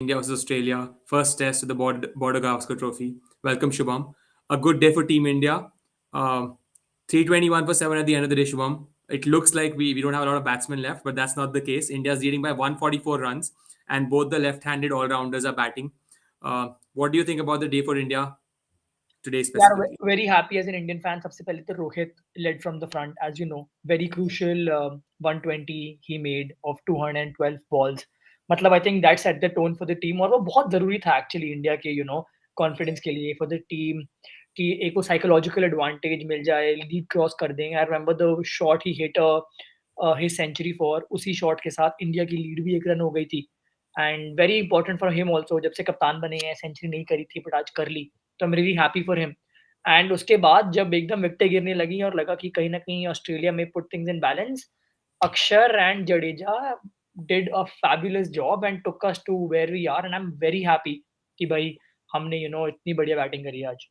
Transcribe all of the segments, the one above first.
India versus Australia, first test of the Border Gavaskar Trophy. Welcome, Shubham. A good day for Team India. 321 for 7 at the end of the day, Shubham. It looks like we don't have a lot of batsmen left, but that's not the case. India's leading by 144 runs, and both the left-handed all-rounders are batting. What do you think about the day for India today Yeah, specifically? very happy as an Indian fan. सबसे पहले तो Rohit led from the front, as you know. Very crucial 120 he made of 212 balls. मतलब I think that set the tone for the team और वो बहुत ज़रूरी था actually India के confidence के लिए for the team कि एक वो psychological advantage मिल जाए, lead cross कर दें. I remember the shot he hit his century for उसी shot के साथ इंडिया की lead भी एक रन हो गई थी. And very important for him also जब से कप्तान बने हैं सेंचुरी नहीं करी थी बट आज कर ली. तो I am really happy for him. And उसके बाद जब एकदम विकेटें गिरने लगी और लगा कि कहीं न कहीं ऑस्ट्रेलिया में put things in balance, Akshar and Jadeja did a fabulous job and took us to where we are and I am very happy कि भाई हमने इतनी बढ़िया बैटिंग करी है आज.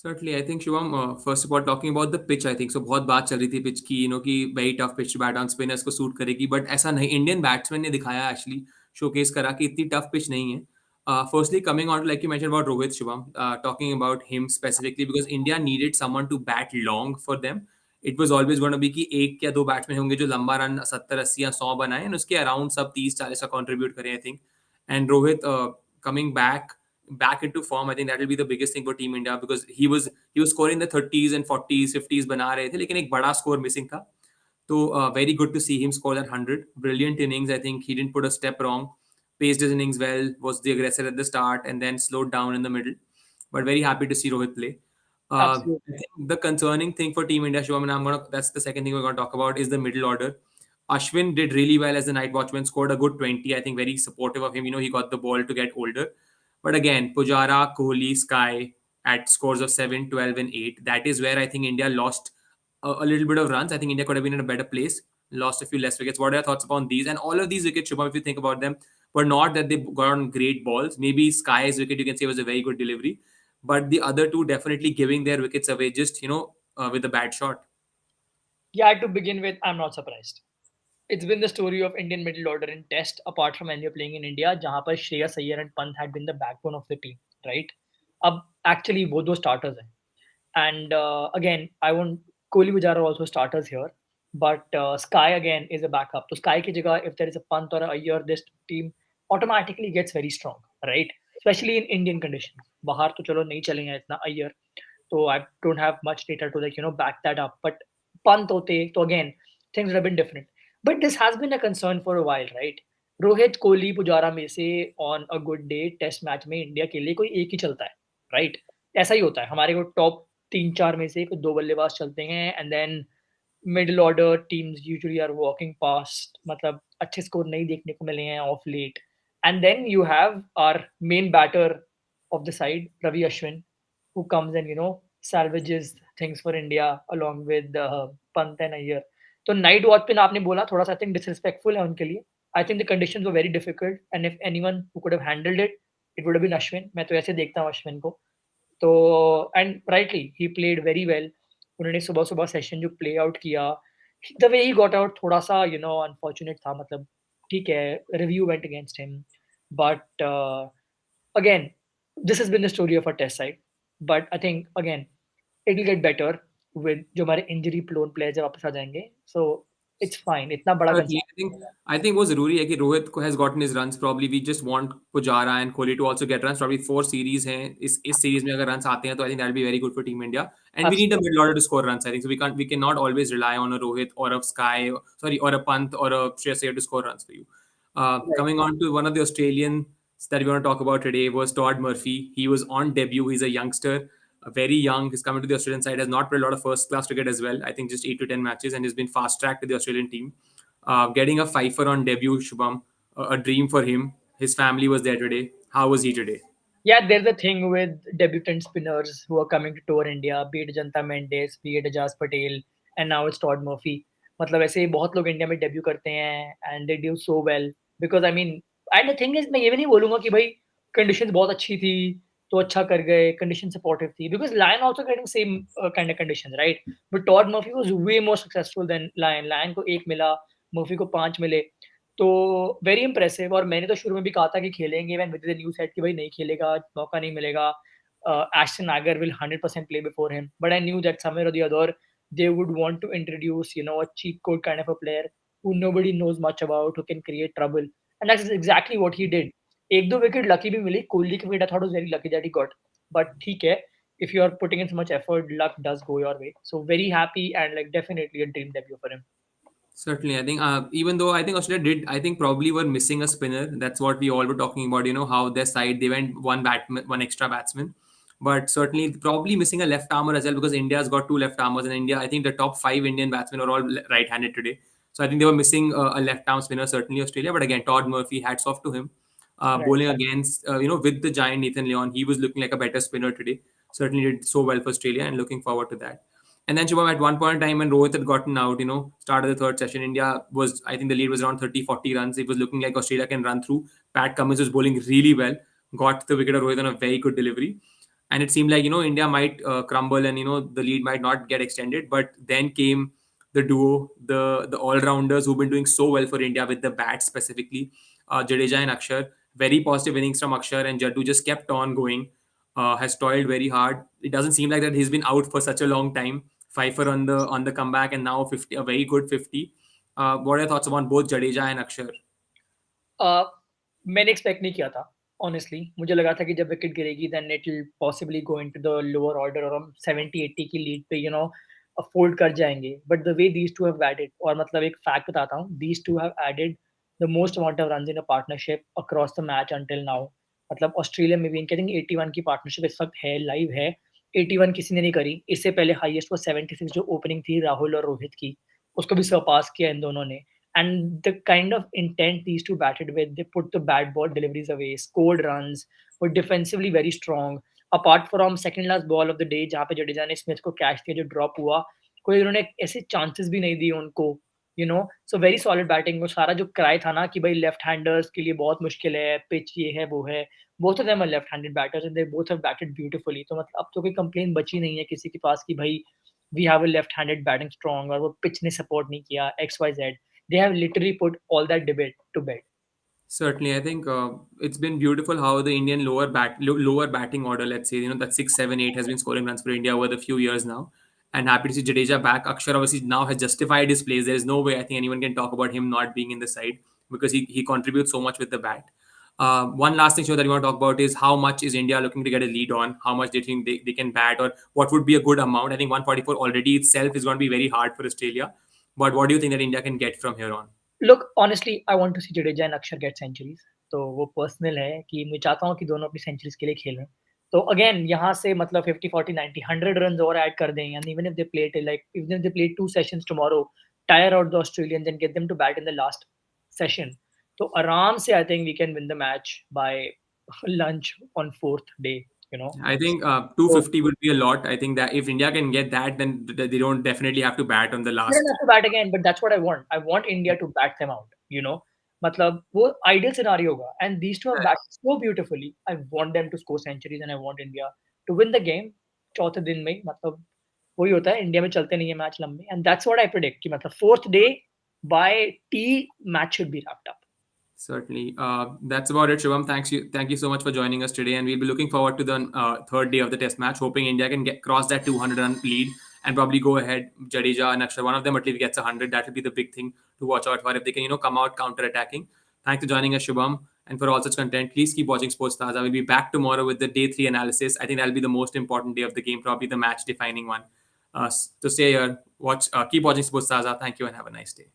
Certainly, I think Shivam. First of all, talking about the pitch, I think so. बहुत बात चल रही थी pitch की, कि very tough pitch to bat on spinners को suit करेगी, but ऐसा नहीं. Indian batsman ने दिखाया actually showcase करा कि इतनी tough pitch नहीं है. Firstly, coming on to like you mentioned about Rohit Shivam, talking about him specifically because India needed someone to bat long for them. It was always going to be कि एक या दो batsman होंगे जो लंबा run 70 80 या 100 बनाए और उसके अराउंड सब 30 40 का कंट्रीब्यूट करें I think and Rohit coming back into form. I think that will be the biggest thing for Team India because he was scoring the 30s and 40s 50s बना रहे थे लेकिन एक बड़ा score missing था. So very good to see him score that 100. Brilliant innings. I think he didn't put a step wrong. Paced his innings well. Was the aggressor at the start and then slowed down in the middle. But very happy to see Rohit play. I absolutely. think the concerning thing for Team India, Shubham, and that's the second thing we're gonna talk about is the middle order. Ashwin did really well as the night watchman, scored a good 20. I think very supportive of him. He got the ball to get older. But again, Pujara, Kohli, Sky at scores of 7, 12, and 8. That is where I think India lost a little bit of runs. I think India could have been in a better place, lost a few less wickets. What are your thoughts upon these? And all of these wickets, Shubham, if you think about them, were not that they got on great balls. Maybe Sky's wicket, you can say, was a very good delivery. But the other two definitely giving their wickets away just, with a bad shot. Yeah, to begin with, I'm not surprised. It's been the story of Indian middle order in Test, apart from when you're playing in India, जहाँ पर Shreyas Iyer and Pant had been the backbone of the team, right? अब actually वो दो starters हैं. And again, I want Kohli Pujara also starters here, but Sky again is a backup. So Sky की जगह if there is a Pant or a Iyer, this team automatically gets very strong, right? Especially in Indian conditions. बाहर तो चलो नहीं चलेंगे इतना Iyer, so I don't have much data to back that up. But Pant होते तो again things would have been different. But this has been a concern for a while, right? Rohit Kohli Pujara में से on a good day test match में India के लिए कोई एक ही चलता है, राइट? ऐसा ही होता है हमारे को टॉप 3-4 में से कुछ 2 बल्लेबाज चलते हैं and then middle order teams usually are walking past मतलब अच्छे स्कोर नहीं देखने को मिले हैं of late. And then you have our main batter of the side Ravi Ashwin who comes and salvages things for India along with Pant and Iyer. तो night watch पे आपने बोला थोड़ा सा आई थिंक डिसरिस्पेक्टफुल है उनके लिए. I think the conditions were very difficult and if anyone who could have handled it it would have been Ashwin. मैं तो ऐसे देखता हूँ अश्विन को. तो and rightly he played very well. उन्होंने सुबह-सुबह सेशन जो प्ले आउट किया, the way he got out थोड़ा सा अनफॉर्चुनेट था. मतलब ठीक है, review went against him but again, this has been the story of our test side. But I think again, it'll get better with जो हमारे injury prone players जब वापस आ जाएंगे. So it's fine. इतना बड़ा Certainly, concern. I think वो जरूरी है कि Rohit has gotten his runs. Probably we just want Pujara and Kohli to also get runs. Probably 4 series हैं. इस series में अगर runs आते हैं तो I think that'll be very good for Team India. And we need a Absolutely. middle order to score runs. I think so. We cannot always rely on a Rohit or a Sky, sorry, or a Pant or a Shreyas Iyer to score runs for you. Right. Coming on to one of the Australians that we want to talk about today was Todd Murphy. He was on debut. He's a youngster, very young. He's coming to the Australian side. Has not played a lot of first class cricket as well. I think just 8 to 10 matches, and has been fast tracked to the Australian team. Getting a fifer on debut, Shubham, a dream for him. His family was there today. How was he today? Yeah, there's a thing with debutant spinners who are coming to tour India, be it Janta Mendes, be it Ajaz Patel, and now it's Todd Murphy. मतलब ऐसे बहुत लोग India में debut करते हैं and they do so well because I mean and the thing is मैं ये भी नहीं बोलूंगा कि भाई कंडीशंस बहुत अच्छी थी तो अच्छा कर गए कंडीशन सपोर्टिव थी because Lyon also getting same kind of conditions right but Todd Murphy was way more successful than Lyon. Lyon को 1 मिला, मर्फी को 5 मिले. तो वेरी इम्प्रेसिव और मैंने तो शुरू में भी कहा था कि खेलेंगे when with the new set कि भाई नहीं खेलेगा, मौका नहीं मिलेगा। Ashton Agar will 100% play before him, but I knew that somewhere or the other they would want to introduce, you know, a cheat code kind of a player who nobody knows much about, who can create trouble, and that's exactly what he did. एक दो wicket lucky भी मिली, कोहली की wicket I thought was very lucky that he got, but ठीक है, if you are putting in so much effort, luck does go your way. So very happy and like definitely a dream debut for him. Certainly, I think even though I think Australia did, I think probably were missing a spinner. That's what we all were talking about. You know how their side they went one extra batsman, but certainly probably missing a left armer as well because India's got two left armers, and India I think the top five Indian batsmen are all right-handed today. So I think they were missing a left arm spinner certainly Australia. But again, Todd Murphy, hats off to him, Right. bowling against with the giant Nathan Leon. He was looking like a better spinner today. Certainly did so well for Australia, and looking forward to that. And then Shubham, at one point in time when Rohit had gotten out, start of the third session, India was, I think the lead was around 30, 40 runs. It was looking like Australia can run through. Pat Cummins was bowling really well, got the wicket of Rohit on a very good delivery. And it seemed like, India might crumble and, the lead might not get extended. But then came the duo, the all-rounders who've been doing so well for India with the bat specifically. Jadeja and Axar, very positive innings from Axar, and Jaddu just kept on going. Has toiled very hard. It doesn't seem like that he's been out for such a long time. Fifer on the comeback and now 50, a very good 50. What are your thoughts on both Jadeja and Akshar? Uh, मैंने expect नहीं किया था honestly मुझे लगा था कि जब wicket गिरेगी then it will possibly go into the lower order और हम 70-80 की लीड पे फोल्ड कर जाएंगे but the way these two have added और मतलब एक फैक्ट बताता हूँ these two have added the most amount of runs in a partnership across the match until now मतलब ऑस्ट्रेलिया में भी इनके आई थिंक 81 की पार्टनरशिप इस वक्त है लाइव है 81 किसी ने नहीं करी इससे पहले हाईएस्ट वो 76 जो ओपनिंग थी राहुल और रोहित की उसको भी सरपास किया इन दोनों ने and the kind of intent these two batted with, they put the bad ball deliveries away, scored runs, were defensively very strong. Apart from second last ball of the day, जहाँ पे जडेजा ने स्मिथ को catch किया जो drop हुआ, कोई उन्होंने ऐसे चांसेस भी नहीं दिए उनको, so very solid batting. वो सारा जो क्राई था ना कि भाई लेफ्ट हैंडर्स के लिए बहुत मुश्किल है, पिच ये है वो है, both of them are left-handed batters and they both have batted beautifully. तो मतलब अब तो कोई कंप्लेन बची नहीं है किसी के पास कि भाई we have a left-handed batting strong और वो पिच ने सपोर्ट नहीं किया XYZ. They have literally put all that debate to bed. Certainly, I think it's been beautiful how the Indian lower batting order, let's say, that 6, 7, 8 has been scoring runs for India over the few years now. And happy to see Jadeja back. Akshar obviously now has justified his place. There is no way I think anyone can talk about him not being in the side because he contributes so much with the bat. One last thing, that you want to talk about is how much is India looking to get a lead on? How much do you think they can bat, or what would be a good amount? I think 144 already itself is going to be very hard for Australia. But what do you think that India can get from here on? Look, honestly, I want to see Jadeja and Akshar get centuries. तो वो personal है कि मैं चाहता हूँ कि दोनों अपनी सेंचुरीज के लिए खेलें। तो अगेन यहाँ से मतलब 50, 40, 90, 100 रन्स और ऐड कर दें and even if they play like even if they play 2 sessions tomorrow, tire out the Australians and get them to bat in the last session. तो आराम से I think we can win the match by lunch on 4th day. I think So 250 would be a lot. I think that if India can get that, then they don't definitely have to bat on the they don't last. have to bat again, but that's what I want. I want India to bat them out. मतलब वो ideal scenario होगा and these two have batted so beautifully. I want them to score centuries and I want India to win the game चौथे दिन में मतलब वही होता है इंडिया में चलते नहीं है मैच लंबे and that's what I predict कि मतलब 4th day by tea match should be wrapped up. Certainly. That's about it, Shubham. Thank you so much for joining us today, and we'll be looking forward to the third day of the Test match, hoping India can cross that 200-run lead and probably go ahead. Jadeja and Akshar, one of them at least gets 100. That will be the big thing to watch out for if they can, come out counter-attacking. Thanks for joining us, Shubham, and for all such content. Please keep watching Sports Taza. We'll be back tomorrow with the day 3 analysis. I think that'll be the most important day of the game, probably the match-defining one. So stay here, keep watching Sports Taza. Thank you, and have a nice day.